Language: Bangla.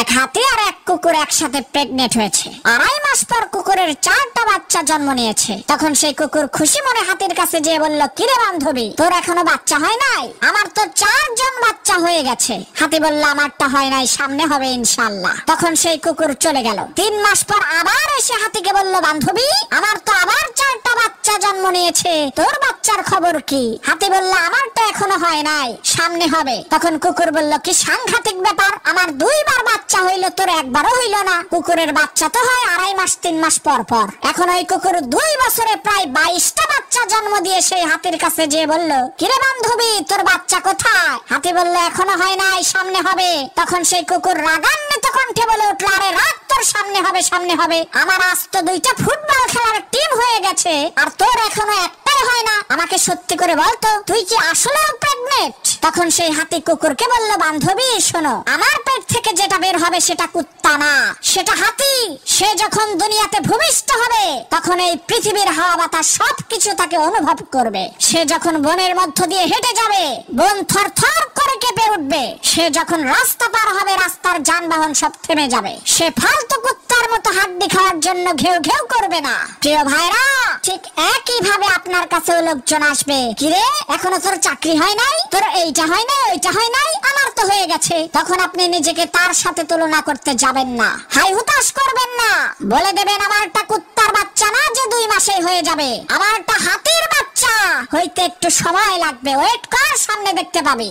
এক হাতি আর এক কুকুর একসাথে প্রেগনেন্ট হয়েছে। 2.5 মাস পর কুকুরের 4টা বাচ্চা জন্ম নিয়েছে। তখন সেই কুকুর খুশি মনে হাতির কাছে যেয়ে বলল, কিরে বান্ধবী, তোর এখনো বাচ্চা হয় নাই? আমার তো 4 জন বাচ্চা হয়ে গেছে। হাতি বলল, আমারটা হয় নাই, সামনে হবে ইনশাআল্লাহ। তখন সেই কুকুর চলে গেল। 3 মাস পর আবার এসে হাতিকে বলল, বান্ধবী, আমার তো আবার 4টা বাচ্চা জন্ম নিয়েছে, তোর বাচ্চার খবর কি? হাতি বলল, আমারটা এখনো হয় নাই, সামনে হবে। তখন কুকুর বলল, কি সাংঘাতিক ব্যাপার, আমার 2 বার বাচ্চা হইলো, তোর একবারও হইলো না। কুকুরের বাচ্চা তো হয় 2.5 মাস 3 মাস পর পর। এখন ওই কুকুর 2 বছরে প্রায় 22টা বাচ্চা জন্ম দিয়ে সেই হাতির কাছে যেয়ে বলল, কিরে বান্ধবী, তোর বাচ্চা কোথায়? হাতি বলল, এখনো হয় নাই, সামনে হবে। তখন সেই কুকুর রাগান্বিত কণ্ঠে বলে উঠল, আরে রাগ, তোর সামনে হবে, সামনে হবে। আমার আজ তো 2টা ফুটবল খেলার টিম হয়ে গেছে, আর তোর এখনো একটাই হয় না। আমাকে সত্যি করে বলতো, তুই কি আসলেও প্রেগনেন্ট? তখন সেই হাতি কুকুরকে বলল, বান্ধবী শোনো, আমার পেট থেকে যেটা বের হবে সেটা কুত্তা না, সেটা হাতি। সে যখন দুনিয়াতে ভূমিষ্ঠ হবে তখন এই পৃথিবীর হাওয়া বাতাস সবকিছু তাকে অনুভব করবে। সে যখন বনের মধ্য দিয়ে হেঁটে যাবে, বন থরথর করে কেঁপে উঠবে। সে যখন রাস্তা পার হবে, রাস্তার যানবাহন সব থেমে যাবে। সে ফালতু কুত্তার মতো হাড্ডি খাওয়ার জন্য ঘেউ ঘেউ করবে না। প্রিয় ভাইরা, ঠিক একই ভাবে আপনার কাছেও লোকজন আসবে, কিরে এখনো তোর চাকরি হয় নাই, তোর এইটা হয় নাই, ওইটা হয় নাই, আমার তো হয়ে গেছে। তখন আপনি নিজেকে তার সাথে তুলনা করতে যাবেন না, হাই হুতাশ করবেন না। বলে দেবেন, আমারটা কুত্তার বাচ্চা না যে 2 মাসেই হয়ে যাবে, আমারটা হাতির বাচ্চা, হইতে একটু সময় লাগবে, ওয়েট কর, সামনে দেখতে পাবি।